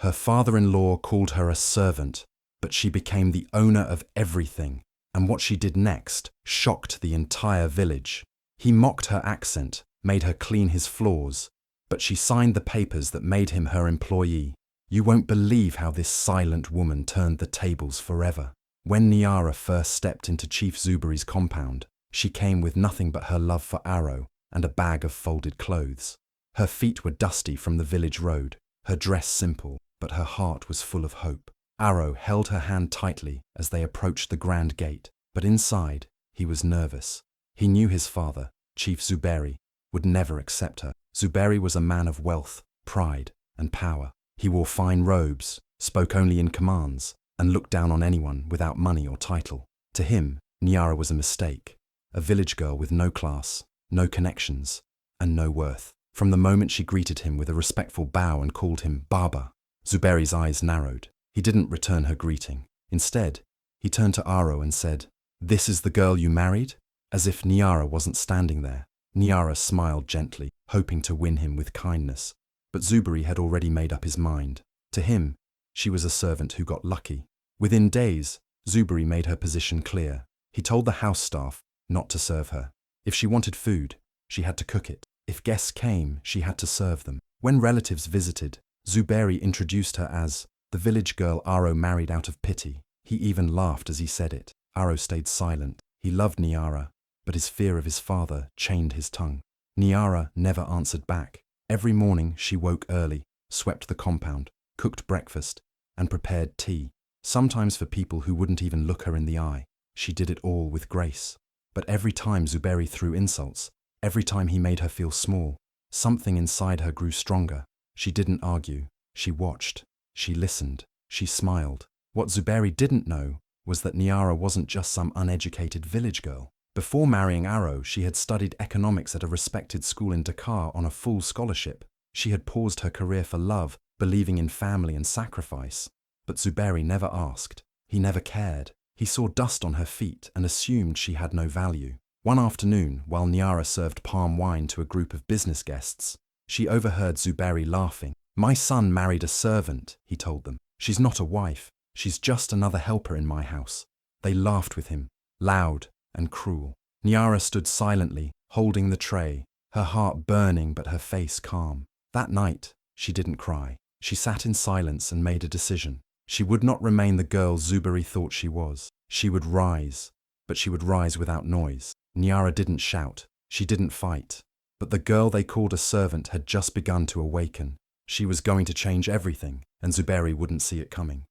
Her father-in-law called her a servant, but she became the owner of everything, and what she did next shocked the entire village. He mocked her accent, made her clean his floors, but she signed the papers that made him her employee. You won't believe how this silent woman turned the tables forever. When Nyara first stepped into Chief Zuberi's compound, she came with nothing but her love for Aro and a bag of folded clothes. Her feet were dusty from the village road, her dress simple, but her heart was full of hope. Aro held her hand tightly as they approached the grand gate, but inside, he was nervous. He knew his father, Chief Zuberi, would never accept her. Zuberi was a man of wealth, pride, and power. He wore fine robes, spoke only in commands, and looked down on anyone without money or title. To him, Nyara was a mistake, a village girl with no class, no connections, and no worth. From the moment she greeted him with a respectful bow and called him Baba, Zuberi's eyes narrowed. He didn't return her greeting. Instead, he turned to Aro and said, "This is the girl you married?" As if Nyara wasn't standing there. Nyara smiled gently, hoping to win him with kindness. But Zuberi had already made up his mind. To him, she was a servant who got lucky. Within days, Zuberi made her position clear. He told the house staff not to serve her. If she wanted food, she had to cook it. If guests came, she had to serve them. When relatives visited, Zuberi introduced her as the village girl Aro married out of pity. He even laughed as he said it. Aro stayed silent. He loved Nyara, but his fear of his father chained his tongue. Nyara never answered back. Every morning she woke early, swept the compound, cooked breakfast, and prepared tea, sometimes for people who wouldn't even look her in the eye. She did it all with grace. But every time Zuberi threw insults, every time he made her feel small, something inside her grew stronger. She didn't argue. She watched. She listened. She smiled. What Zuberi didn't know was that Nyara wasn't just some uneducated village girl. Before marrying Aro, she had studied economics at a respected school in Dakar on a full scholarship. She had paused her career for love, believing in family and sacrifice. But Zuberi never asked. He never cared. He saw dust on her feet and assumed she had no value. One afternoon, while Nyara served palm wine to a group of business guests, she overheard Zuberi laughing. "My son married a servant," he told them. "She's not a wife. She's just another helper in my house." They laughed with him, loud and cruel. Nyara stood silently, holding the tray, her heart burning but her face calm. That night, she didn't cry. She sat in silence and made a decision. She would not remain the girl Zuberi thought she was. She would rise, but she would rise without noise. Nyara didn't shout. She didn't fight. But the girl they called a servant had just begun to awaken. She was going to change everything, and Zuberi wouldn't see it coming.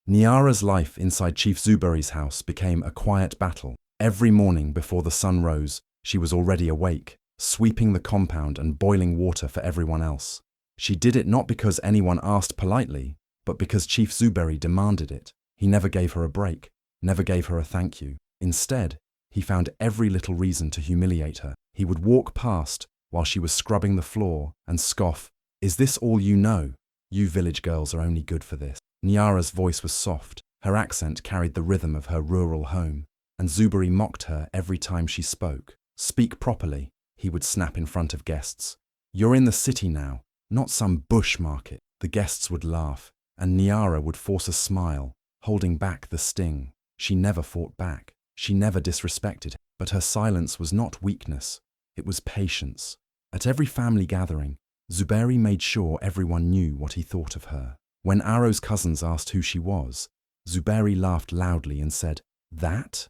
Nyara's life inside Chief Zuberi's house became a quiet battle. Every morning before the sun rose, she was already awake, sweeping the compound and boiling water for everyone else. She did it not because anyone asked politely, but because Chief Zuberi demanded it. He never gave her a break, never gave her a thank you. Instead, he found every little reason to humiliate her. He would walk past while she was scrubbing the floor and scoff, "Is this all you know? You village girls are only good for this." Nyara's voice was soft. Her accent carried the rhythm of her rural home, and Zuberi mocked her every time she spoke. "Speak properly," he would snap in front of guests. "You're in the city now, not some bush market." The guests would laugh, and Nyara would force a smile, holding back the sting. She never fought back. She never disrespected him. But her silence was not weakness. It was patience. At every family gathering, Zuberi made sure everyone knew what he thought of her. When Aro's cousins asked who she was, Zuberi laughed loudly and said, That's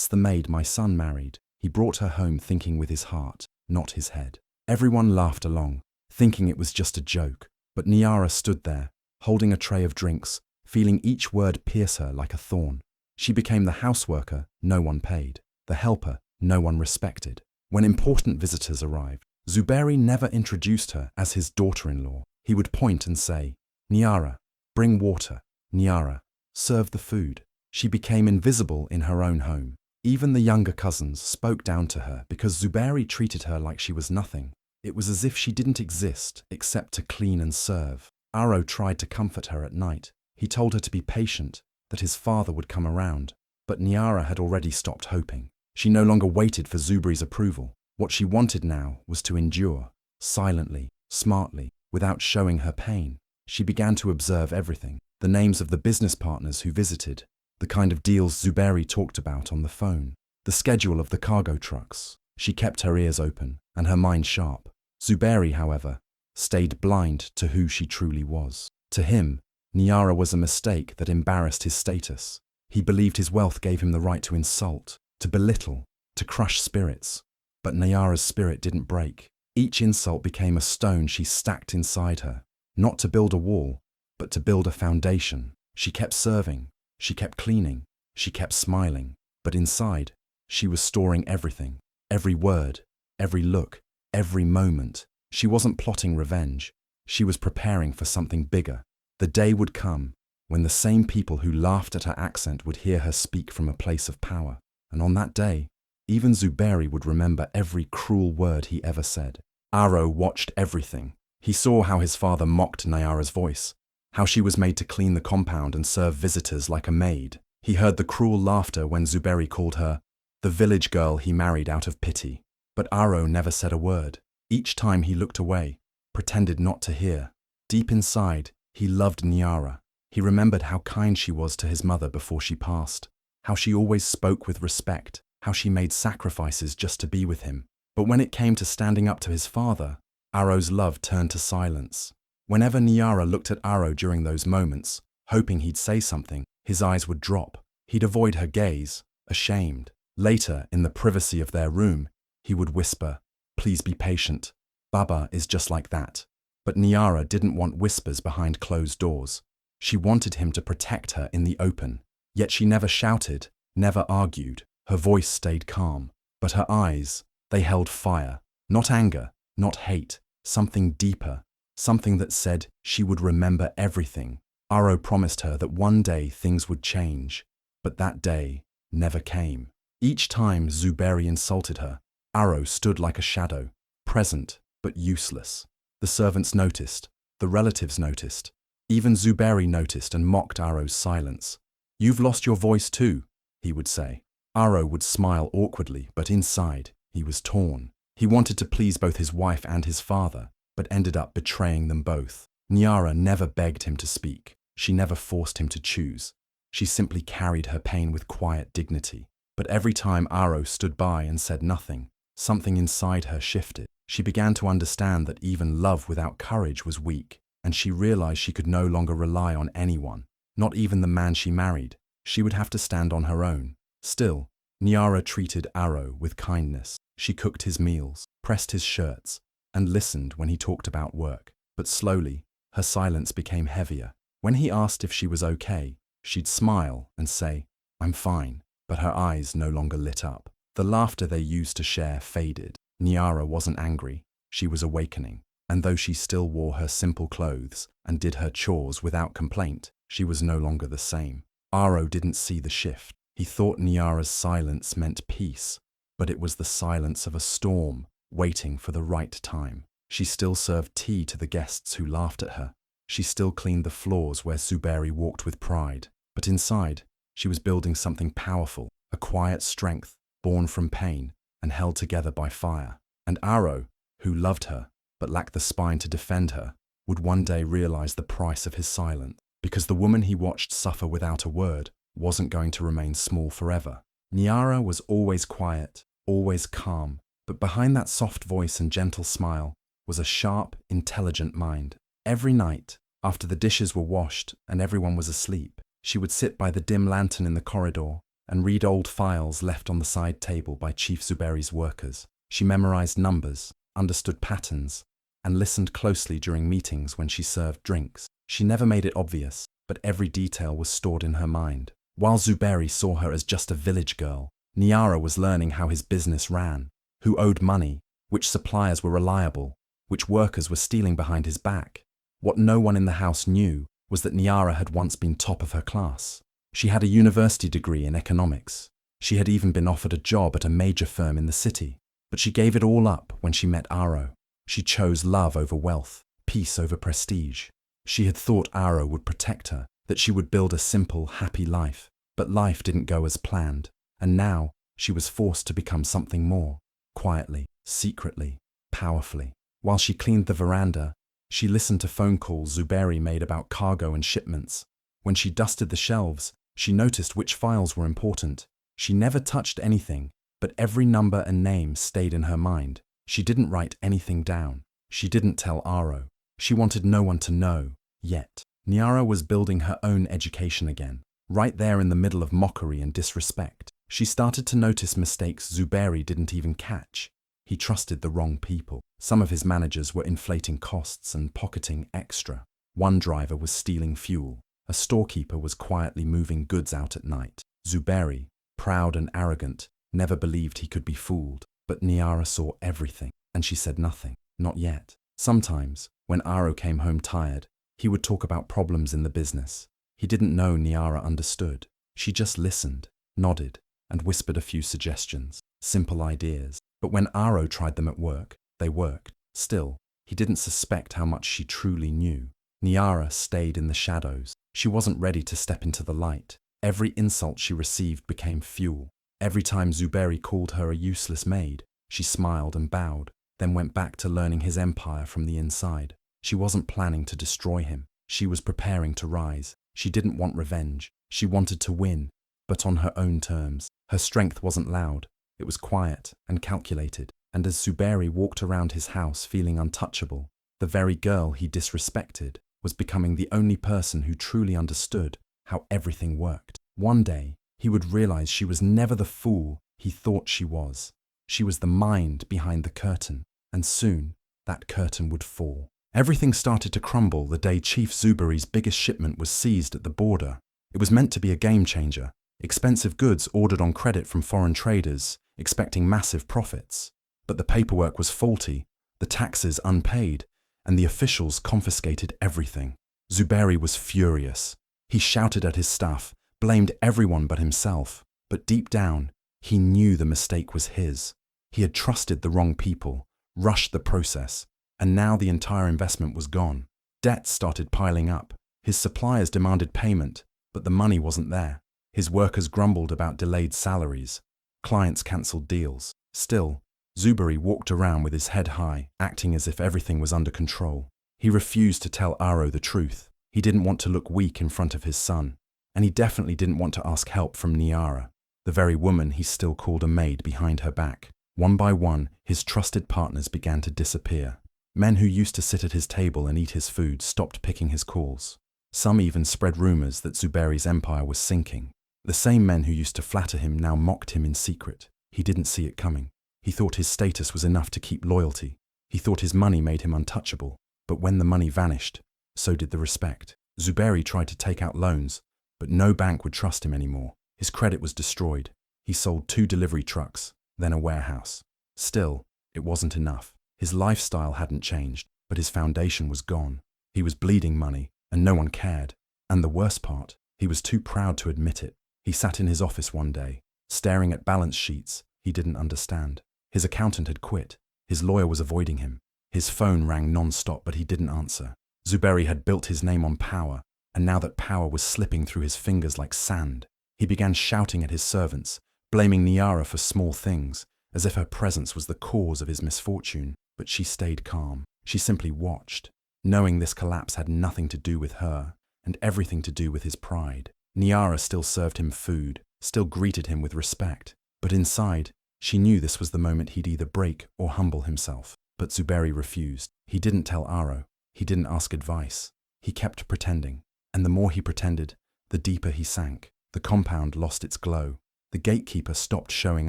the maid my son married." He brought her home thinking with his heart, not his head. Everyone laughed along, thinking it was just a joke. But Nyara stood there, holding a tray of drinks, feeling each word pierce her like a thorn. She became the houseworker no one paid, the helper no one respected. When important visitors arrived, Zuberi never introduced her as his daughter-in-law. He would point and say, "Nyara, bring water. Nyara, serve the food." She became invisible in her own home. Even the younger cousins spoke down to her because Zuberi treated her like she was nothing. It was as if she didn't exist except to clean and serve. Aro tried to comfort her at night. He told her to be patient, that his father would come around. But Nyara had already stopped hoping. She no longer waited for Zuberi's approval. What she wanted now was to endure, silently, smartly, without showing her pain. She began to observe everything: the names of the business partners who visited, the kind of deals Zuberi talked about on the phone, the schedule of the cargo trucks. She kept her ears open and her mind sharp. Zuberi, however, stayed blind to who she truly was. To him, Nyara was a mistake that embarrassed his status. He believed his wealth gave him the right to insult, to belittle, to crush spirits. But Nyara's spirit didn't break. Each insult became a stone she stacked inside her, not to build a wall, but to build a foundation. She kept serving, she kept cleaning, she kept smiling, but inside, she was storing everything, every word, every look, every moment. She wasn't plotting revenge, she was preparing for something bigger. The day would come when the same people who laughed at her accent would hear her speak from a place of power. And on that day, even Zuberi would remember every cruel word he ever said. Aro watched everything. He saw how his father mocked Nyara's voice, how she was made to clean the compound and serve visitors like a maid. He heard the cruel laughter when Zuberi called her the village girl he married out of pity. But Aro never said a word. Each time he looked away, pretended not to hear. Deep inside, he loved Nyara. He remembered how kind she was to his mother before she passed, how she always spoke with respect, how she made sacrifices just to be with him. But when it came to standing up to his father, Aro's love turned to silence. Whenever Nyara looked at Aro during those moments, hoping he'd say something, his eyes would drop. He'd avoid her gaze, ashamed. Later, in the privacy of their room, he would whisper, "Please be patient. Baba is just like that." But Nyara didn't want whispers behind closed doors. She wanted him to protect her in the open. Yet she never shouted, never argued. Her voice stayed calm. But her eyes, they held fire. Not anger, not hate. Something deeper. Something that said she would remember everything. Aro promised her that one day things would change. But that day never came. Each time Zuberi insulted her, Aro stood like a shadow, present but useless. The servants noticed, the relatives noticed. Even Zuberi noticed and mocked Aro's silence. "You've lost your voice too," he would say. Aro would smile awkwardly, but inside, he was torn. He wanted to please both his wife and his father, but ended up betraying them both. Nyara never begged him to speak. She never forced him to choose. She simply carried her pain with quiet dignity. But every time Aro stood by and said nothing, something inside her shifted. She began to understand that even love without courage was weak, and she realized she could no longer rely on anyone, not even the man she married. She would have to stand on her own. Still, Nyara treated Aro with kindness. She cooked his meals, pressed his shirts, and listened when he talked about work. But slowly, her silence became heavier. When he asked if she was okay, she'd smile and say, "I'm fine." But her eyes no longer lit up. The laughter they used to share faded. Nyara wasn't angry, she was awakening. And though she still wore her simple clothes and did her chores without complaint, she was no longer the same. Aro didn't see the shift. He thought Nyara's silence meant peace, but it was the silence of a storm, waiting for the right time. She still served tea to the guests who laughed at her. She still cleaned the floors where Zuberi walked with pride. But inside, she was building something powerful, a quiet strength, born from pain and held together by fire. And Aro, who loved her, but lacked the spine to defend her, would one day realize the price of his silence, because the woman he watched suffer without a word wasn't going to remain small forever. Nyara was always quiet, always calm, but behind that soft voice and gentle smile was a sharp, intelligent mind. Every night, after the dishes were washed and everyone was asleep, she would sit by the dim lantern in the corridor and read old files left on the side table by Chief Zuberi's workers. She memorized numbers, understood patterns, and listened closely during meetings when she served drinks. She never made it obvious, but every detail was stored in her mind. While Zuberi saw her as just a village girl, Nyara was learning how his business ran, who owed money, which suppliers were reliable, which workers were stealing behind his back. What no one in the house knew was that Nyara had once been top of her class. She had a university degree in economics. She had even been offered a job at a major firm in the city. But she gave it all up when she met Aro. She chose love over wealth, peace over prestige. She had thought Aro would protect her, that she would build a simple, happy life. But life didn't go as planned, and now she was forced to become something more, quietly, secretly, powerfully. While she cleaned the veranda, She listened to phone calls Zuberi made about cargo and shipments. When she dusted the shelves, she noticed which files were important. She never touched anything, but every number and name stayed in her mind. She didn't write anything down. She didn't tell Aro. She wanted no one to know, yet. Niara was building her own education again, right there in the middle of mockery and disrespect. She started to notice mistakes Zuberi didn't even catch. He trusted the wrong people. Some of his managers were inflating costs and pocketing extra. One driver was stealing fuel. A storekeeper was quietly moving goods out at night. Zuberi, proud and arrogant, never believed he could be fooled. But Niara saw everything, and she said nothing. Not yet. Sometimes, when Aro came home tired, he would talk about problems in the business. He didn't know Niara understood. She just listened, nodded, and whispered a few suggestions, simple ideas. But when Aro tried them at work, they worked. Still, he didn't suspect how much she truly knew. Niara stayed in the shadows. She wasn't ready to step into the light. Every insult she received became fuel. Every time Zuberi called her a useless maid, she smiled and bowed, then went back to learning his empire from the inside. She wasn't planning to destroy him. She was preparing to rise. She didn't want revenge. She wanted to win, but on her own terms. Her strength wasn't loud. It was quiet and calculated. And as Zuberi walked around his house feeling untouchable, the very girl he disrespected was becoming the only person who truly understood how everything worked. One day, he would realize she was never the fool he thought she was. She was the mind behind the curtain, and soon that curtain would fall. Everything started to crumble the day Chief Zuberi's biggest shipment was seized at the border. It was meant to be a game changer. Expensive goods ordered on credit from foreign traders, expecting massive profits. But the paperwork was faulty, the taxes unpaid, and the officials confiscated everything. Zuberi was furious. He shouted at his staff, blamed everyone but himself. But deep down, he knew the mistake was his. He had trusted the wrong people, rushed the process, and now the entire investment was gone. Debts started piling up. His suppliers demanded payment, but the money wasn't there. His workers grumbled about delayed salaries. Clients cancelled deals. Still, Zuberi walked around with his head high, acting as if everything was under control. He refused to tell Aro the truth. He didn't want to look weak in front of his son, and he definitely didn't want to ask help from Niara, the very woman he still called a maid behind her back. One by one, his trusted partners began to disappear. Men who used to sit at his table and eat his food stopped picking his calls. Some even spread rumors that Zuberi's empire was sinking. The same men who used to flatter him now mocked him in secret. He didn't see it coming. He thought his status was enough to keep loyalty. He thought his money made him untouchable. But when the money vanished, so did the respect. Zuberi tried to take out loans, but no bank would trust him anymore. His credit was destroyed. He sold 2 delivery trucks, then a warehouse. Still, it wasn't enough. His lifestyle hadn't changed, but his foundation was gone. He was bleeding money, and no one cared. And the worst part, he was too proud to admit it. He sat in his office one day, staring at balance sheets he didn't understand. His accountant had quit. His lawyer was avoiding him. His phone rang non-stop, but he didn't answer. Zuberi had built his name on power, and now that power was slipping through his fingers like sand, he began shouting at his servants, blaming Niara for small things, as if her presence was the cause of his misfortune. But she stayed calm. She simply watched, knowing this collapse had nothing to do with her, and everything to do with his pride. Niara still served him food, still greeted him with respect, but inside, she knew this was the moment he'd either break or humble himself. But Zuberi refused. He didn't tell Aro. He didn't ask advice. He kept pretending, and the more he pretended, the deeper he sank. The compound lost its glow. The gatekeeper stopped showing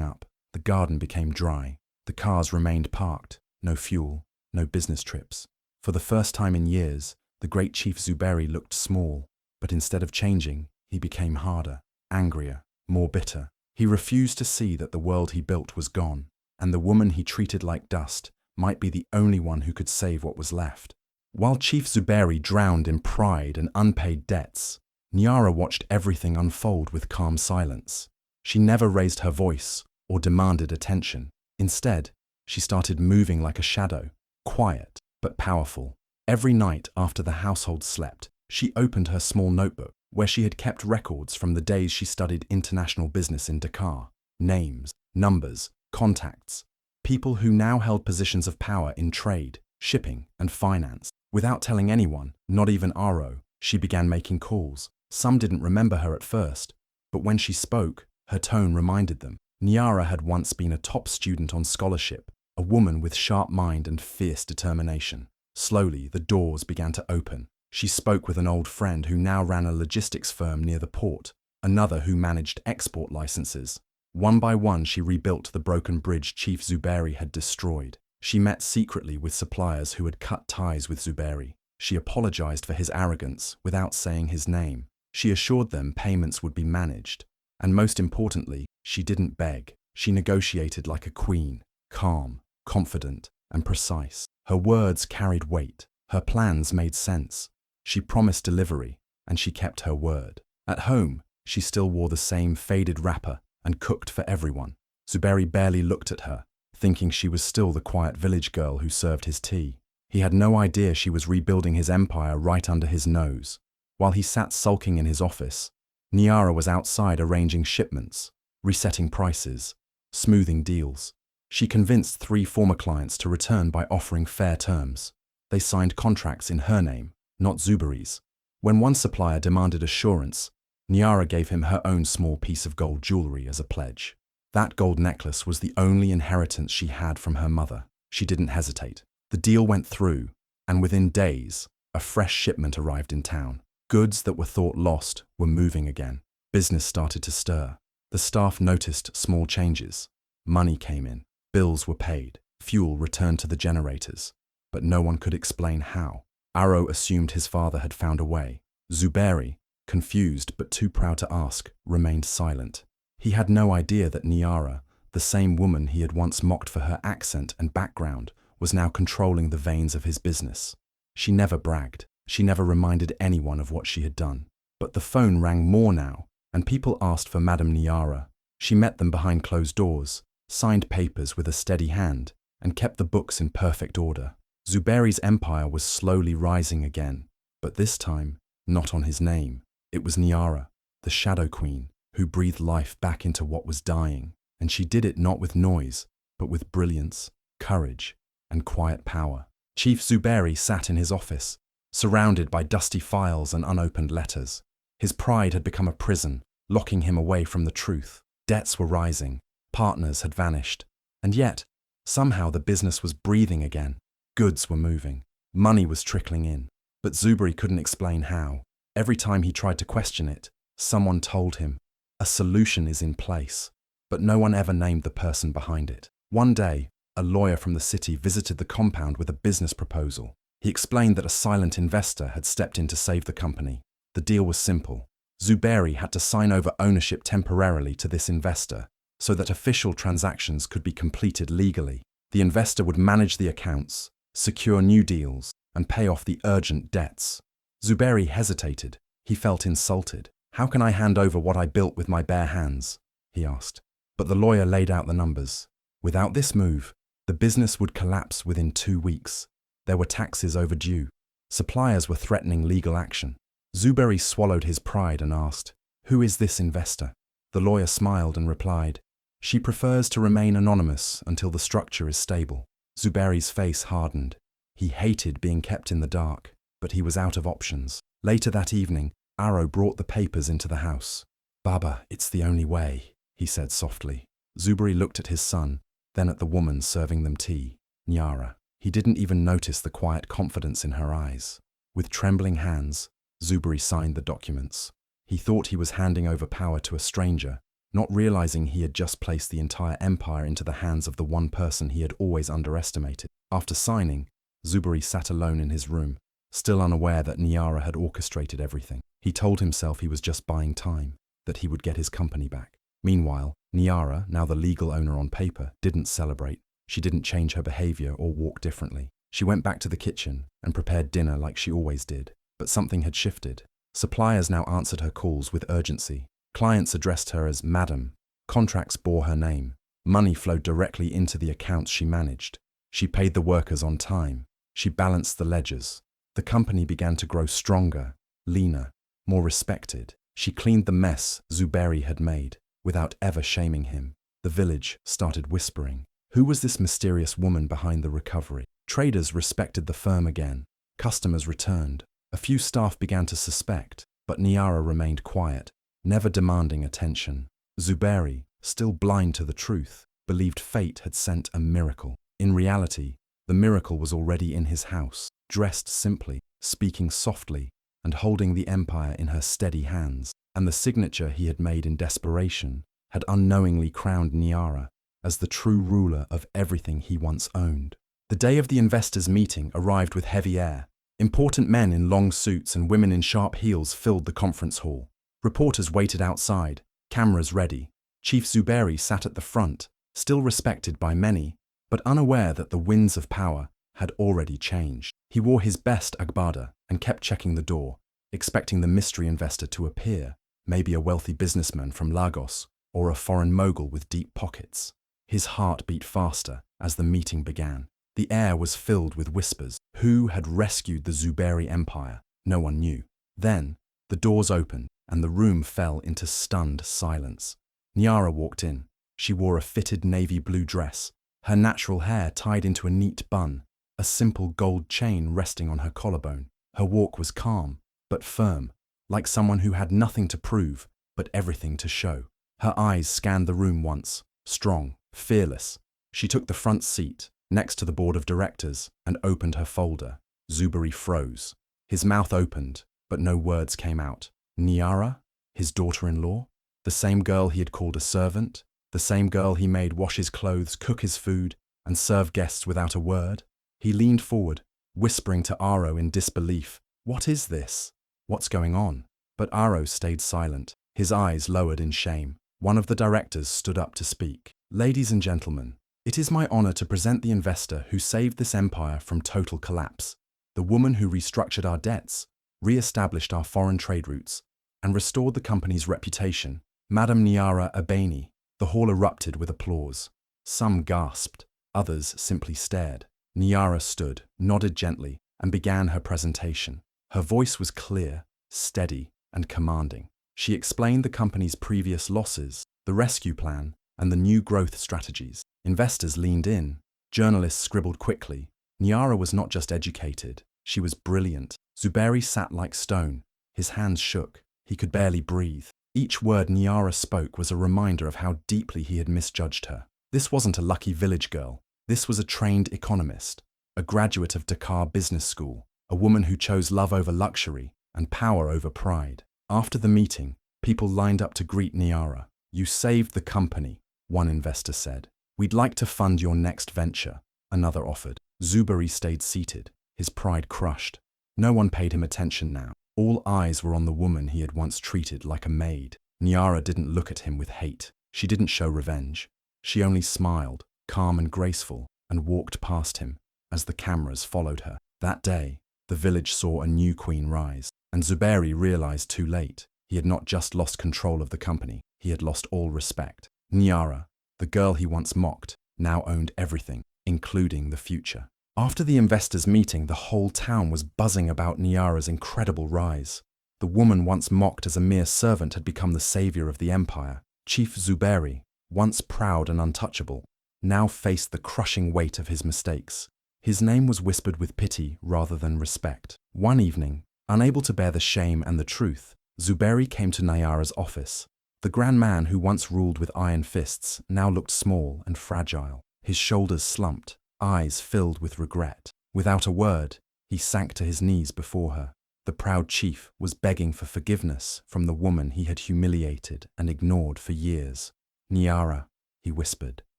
up. The garden became dry. The cars remained parked. No fuel, no business trips. For the first time in years, the great Chief Zuberi looked small, but instead of changing, he became harder, angrier, more bitter. He refused to see that the world he built was gone, and the woman he treated like dust might be the only one who could save what was left. While Chief Zuberi drowned in pride and unpaid debts, Niara watched everything unfold with calm silence. She never raised her voice or demanded attention. Instead, she started moving like a shadow, quiet but powerful. Every night after the household slept, she opened her small notebook, where she had kept records from the days she studied international business in Dakar. Names, numbers, contacts, people who now held positions of power in trade, shipping, and finance. Without telling anyone, not even Aro, she began making calls. Some didn't remember her at first, but when she spoke, her tone reminded them. Nyara had once been a top student on scholarship, a woman with sharp mind and fierce determination. Slowly, the doors began to open. She spoke with an old friend who now ran a logistics firm near the port, another who managed export licenses. One by one, she rebuilt the broken bridge Chief Zuberi had destroyed. She met secretly with suppliers who had cut ties with Zuberi. She apologized for his arrogance without saying his name. She assured them payments would be managed. And most importantly, she didn't beg. She negotiated like a queen, calm, confident, and precise. Her words carried weight. Her plans made sense. She promised delivery, and she kept her word. At home, she still wore the same faded wrapper and cooked for everyone. Zuberi barely looked at her, thinking she was still the quiet village girl who served his tea. He had no idea she was rebuilding his empire right under his nose. While he sat sulking in his office, Nyara was outside arranging shipments, resetting prices, smoothing deals. She convinced 3 former clients to return by offering fair terms. They signed contracts in her name, not Zuberi's. When one supplier demanded assurance, Nyara gave him her own small piece of gold jewelry as a pledge. That gold necklace was the only inheritance she had from her mother. She didn't hesitate. The deal went through, and within days, a fresh shipment arrived in town. Goods that were thought lost were moving again. Business started to stir. The staff noticed small changes. Money came in. Bills were paid. Fuel returned to the generators. But no one could explain how. Aro assumed his father had found a way. Zuberi, confused but too proud to ask, remained silent. He had no idea that Nyara, the same woman he had once mocked for her accent and background, was now controlling the veins of his business. She never bragged. She never reminded anyone of what she had done. But the phone rang more now, and people asked for Madame Nyara. She met them behind closed doors, signed papers with a steady hand, and kept the books in perfect order. Zuberi's empire was slowly rising again, but this time, not on his name. It was Nyara, the Shadow Queen, who breathed life back into what was dying, and she did it not with noise, but with brilliance, courage, and quiet power. Chief Zuberi sat in his office, surrounded by dusty files and unopened letters. His pride had become a prison, locking him away from the truth. Debts were rising, partners had vanished, and yet, somehow the business was breathing again. Goods were moving, money was trickling in, but Zuberi couldn't explain how. Every time he tried to question it, someone told him, a solution is in place, but no one ever named the person behind it. One day, a lawyer from the city visited the compound with a business proposal. He explained that a silent investor had stepped in to save the company. The deal was simple. Zuberi had to sign over ownership temporarily to this investor so that official transactions could be completed legally. The investor would manage the accounts, secure new deals, and pay off the urgent debts. Zuberi hesitated. He felt insulted. How can I hand over what I built with my bare hands? He asked. But the lawyer laid out the numbers. Without this move, the business would collapse within 2 weeks. There were taxes overdue. Suppliers were threatening legal action. Zuberi swallowed his pride and asked, "Who is this investor?" The lawyer smiled and replied, "She prefers to remain anonymous until the structure is stable." Zuberi's face hardened. He hated being kept in the dark, but he was out of options. Later that evening, Aro brought the papers into the house. "Baba, it's the only way," he said softly. Zuberi looked at his son, then at the woman serving them tea, Nyara. He didn't even notice the quiet confidence in her eyes. With trembling hands, Zuberi signed the documents. He thought he was handing over power to a stranger, not realizing he had just placed the entire empire into the hands of the one person he had always underestimated. After signing, Zuberi sat alone in his room, still unaware that Nyara had orchestrated everything. He told himself he was just buying time, that he would get his company back. Meanwhile, Nyara, now the legal owner on paper, didn't celebrate. She didn't change her behavior or walk differently. She went back to the kitchen and prepared dinner like she always did. But something had shifted. Suppliers now answered her calls with urgency. Clients addressed her as Madam. Contracts bore her name. Money flowed directly into the accounts she managed. She paid the workers on time. She balanced the ledgers. The company began to grow stronger, leaner, more respected. She cleaned the mess Zuberi had made, without ever shaming him. The village started whispering. Who was this mysterious woman behind the recovery? Traders respected the firm again. Customers returned. A few staff began to suspect, but Niara remained quiet, never demanding attention. Zuberi, still blind to the truth, believed fate had sent a miracle. In reality, the miracle was already in his house, dressed simply, speaking softly, and holding the empire in her steady hands. And the signature he had made in desperation had unknowingly crowned Niara as the true ruler of everything he once owned. The day of the investors' meeting arrived with heavy air. Important men in long suits and women in sharp heels filled the conference hall. Reporters waited outside, cameras ready. Chief Zuberi sat at the front, still respected by many, but unaware that the winds of power had already changed. He wore his best agbada and kept checking the door, expecting the mystery investor to appear, maybe a wealthy businessman from Lagos or a foreign mogul with deep pockets. His heart beat faster as the meeting began. The air was filled with whispers. Who had rescued the Zuberi Empire? No one knew. Then, the doors opened, and the room fell into stunned silence. Niara walked in. She wore a fitted navy blue dress, her natural hair tied into a neat bun, a simple gold chain resting on her collarbone. Her walk was calm, but firm, like someone who had nothing to prove, but everything to show. Her eyes scanned the room once, strong, fearless. She took the front seat, next to the board of directors, and opened her folder. Zuberi froze. His mouth opened, but no words came out. Niara? His daughter-in-law? The same girl he had called a servant? The same girl he made wash his clothes, cook his food, and serve guests without a word? He leaned forward, whispering to Aro in disbelief, "What is this? What's going on?" But Aro stayed silent, his eyes lowered in shame. One of the directors stood up to speak. "Ladies and gentlemen, it is my honor to present the investor who saved this empire from total collapse, the woman who restructured our debts, re-established our foreign trade routes, and restored the company's reputation, Madame Niara Abeni." The hall erupted with applause. Some gasped, others simply stared. Niara stood, nodded gently, and began her presentation. Her voice was clear, steady, and commanding. She explained the company's previous losses, the rescue plan, and the new growth strategies. Investors leaned in. Journalists scribbled quickly. Niara was not just educated, she was brilliant. Zuberi sat like stone. His hands shook. He could barely breathe. Each word Niara spoke was a reminder of how deeply he had misjudged her. This wasn't a lucky village girl. This was a trained economist, a graduate of Dakar Business School, a woman who chose love over luxury and power over pride. After the meeting, people lined up to greet Niara. "You saved the company," one investor said. "We'd like to fund your next venture," another offered. Zuberi stayed seated, his pride crushed. No one paid him attention now. All eyes were on the woman he had once treated like a maid. Niara didn't look at him with hate. She didn't show revenge. She only smiled, calm and graceful, and walked past him as the cameras followed her. That day, the village saw a new queen rise, and Zuberi realized too late. He had not just lost control of the company, he had lost all respect. Niara, the girl he once mocked, now owned everything, including the future. After the investors' meeting, the whole town was buzzing about Niara's incredible rise. The woman once mocked as a mere servant had become the savior of the empire. Chief Zuberi, once proud and untouchable, now faced the crushing weight of his mistakes. His name was whispered with pity rather than respect. One evening, unable to bear the shame and the truth, Zuberi came to Niara's office. The grand man who once ruled with iron fists now looked small and fragile. His shoulders slumped, eyes filled with regret. Without a word, he sank to his knees before her. The proud chief was begging for forgiveness from the woman he had humiliated and ignored for years. "Niara," he whispered,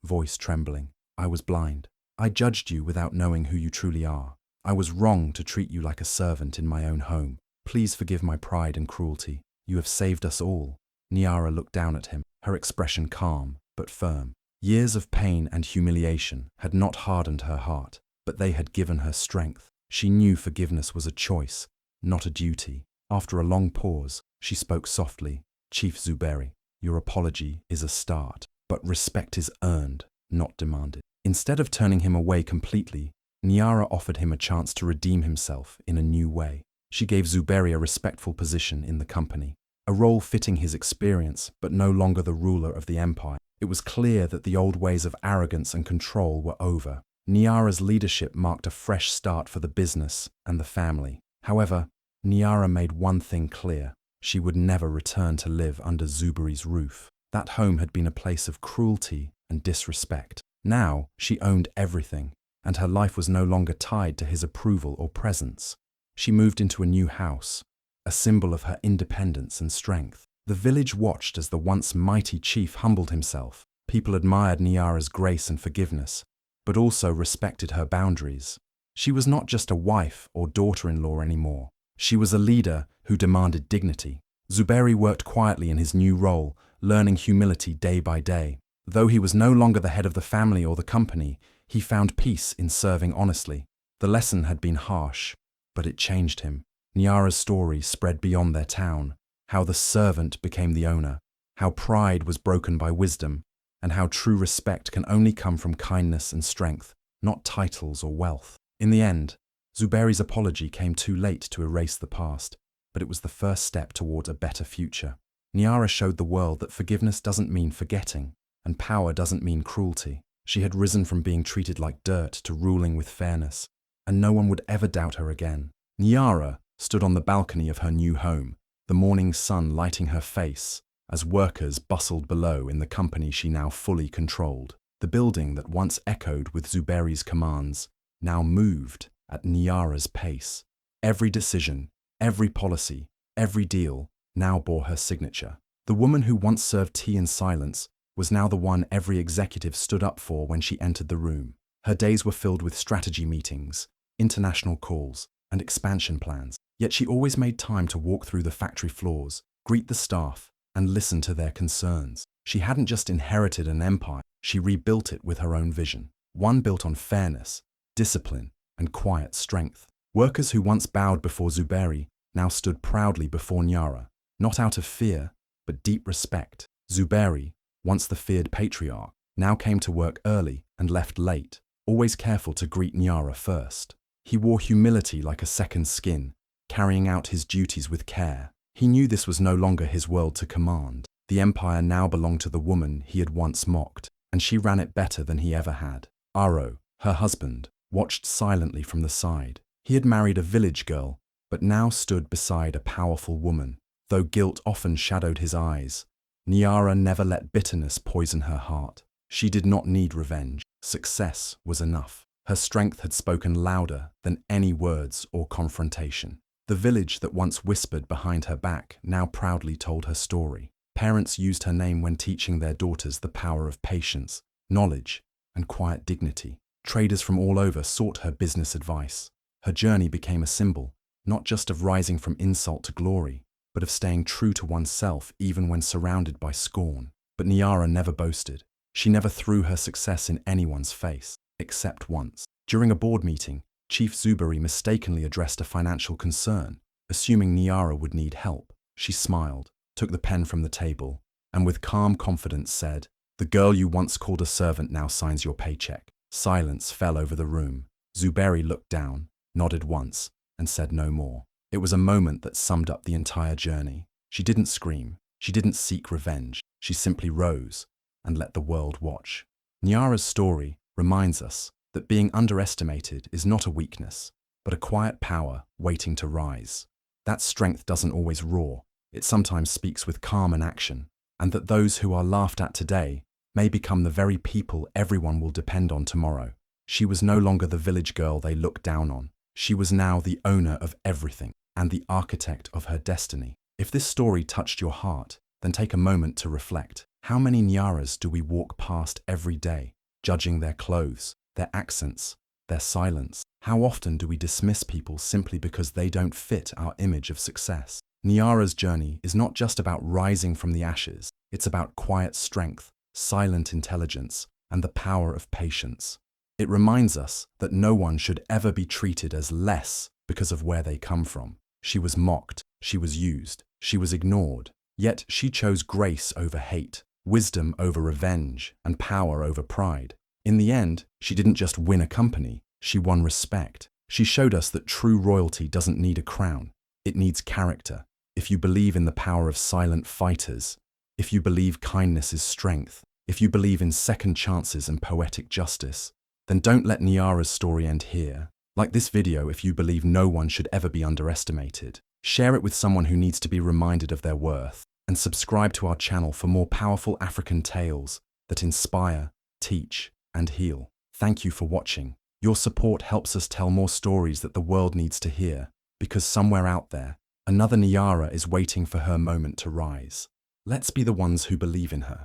voice trembling, "I was blind. I judged you without knowing who you truly are. I was wrong to treat you like a servant in my own home. Please forgive my pride and cruelty. You have saved us all." Niara looked down at him, her expression calm but firm. Years of pain and humiliation had not hardened her heart, but they had given her strength. She knew forgiveness was a choice, not a duty. After a long pause, she spoke softly. "Chief Zuberi, your apology is a start, but respect is earned, not demanded." Instead of turning him away completely, Niara offered him a chance to redeem himself in a new way. She gave Zuberi a respectful position in the company, a role fitting his experience, but no longer the ruler of the empire. It was clear that the old ways of arrogance and control were over. Nyara's leadership marked a fresh start for the business and the family. However, Nyara made one thing clear. She would never return to live under Zuberi's roof. That home had been a place of cruelty and disrespect. Now, she owned everything, and her life was no longer tied to his approval or presence. She moved into a new house, a symbol of her independence and strength. The village watched as the once mighty chief humbled himself. People admired Nyara's grace and forgiveness, but also respected her boundaries. She was not just a wife or daughter-in-law anymore. She was a leader who demanded dignity. Zuberi worked quietly in his new role, learning humility day by day. Though he was no longer the head of the family or the company, he found peace in serving honestly. The lesson had been harsh, but it changed him. Nyara's story spread beyond their town, how the servant became the owner, how pride was broken by wisdom, and how true respect can only come from kindness and strength, not titles or wealth. In the end, Zuberi's apology came too late to erase the past, but it was the first step toward a better future. Nyara showed the world that forgiveness doesn't mean forgetting, and power doesn't mean cruelty. She had risen from being treated like dirt to ruling with fairness, and no one would ever doubt her again. Nyara stood on the balcony of her new home, the morning sun lighting her face, as workers bustled below in the company she now fully controlled. The building that once echoed with Zuberi's commands now moved at Nyara's pace. Every decision, every policy, every deal now bore her signature. The woman who once served tea in silence was now the one every executive stood up for when she entered the room. Her days were filled with strategy meetings, international calls, and expansion plans. Yet she always made time to walk through the factory floors, greet the staff, and listen to their concerns. She hadn't just inherited an empire, she rebuilt it with her own vision. One built on fairness, discipline, and quiet strength. Workers who once bowed before Zuberi now stood proudly before Nyara, not out of fear, but deep respect. Zuberi, once the feared patriarch, now came to work early and left late, always careful to greet Nyara first. He wore humility like a second skin, carrying out his duties with care. He knew this was no longer his world to command. The empire now belonged to the woman he had once mocked, and she ran it better than he ever had. Aro, her husband, watched silently from the side. He had married a village girl, but now stood beside a powerful woman. Though guilt often shadowed his eyes, Nyara never let bitterness poison her heart. She did not need revenge. Success was enough. Her strength had spoken louder than any words or confrontation. The village that once whispered behind her back now proudly told her story. Parents used her name when teaching their daughters the power of patience, knowledge, and quiet dignity. Traders from all over sought her business advice. Her journey became a symbol, not just of rising from insult to glory, but of staying true to oneself even when surrounded by scorn. But Nyara never boasted. She never threw her success in anyone's face, except once. During a board meeting, Chief Zuberi mistakenly addressed a financial concern. Assuming Nyara would need help, she smiled, took the pen from the table, and with calm confidence said, "The girl you once called a servant now signs your paycheck." Silence fell over the room. Zuberi looked down, nodded once, and said no more. It was a moment that summed up the entire journey. She didn't scream. She didn't seek revenge. She simply rose and let the world watch. Nyara's story reminds us that being underestimated is not a weakness, but a quiet power waiting to rise. That strength doesn't always roar. It sometimes speaks with calm and action, and that those who are laughed at today may become the very people everyone will depend on tomorrow. She was no longer the village girl they looked down on. She was now the owner of everything and the architect of her destiny. If this story touched your heart, then take a moment to reflect. How many Nyaras do we walk past every day, judging their clothes, their accents, their silence? How often do we dismiss people simply because they don't fit our image of success? Nyara's journey is not just about rising from the ashes. It's about quiet strength, silent intelligence, and the power of patience. It reminds us that no one should ever be treated as less because of where they come from. She was mocked, she was used, she was ignored. Yet she chose grace over hate, wisdom over revenge, and power over pride. In the end, she didn't just win a company, she won respect. She showed us that true royalty doesn't need a crown, it needs character. If you believe in the power of silent fighters, if you believe kindness is strength, if you believe in second chances and poetic justice, then don't let Nyara's story end here. Like this video if you believe no one should ever be underestimated. Share it with someone who needs to be reminded of their worth. And subscribe to our channel for more powerful African tales that inspire, teach, and heal. Thank you for watching. Your support helps us tell more stories that the world needs to hear, because somewhere out there, another Nyara is waiting for her moment to rise. Let's be the ones who believe in her.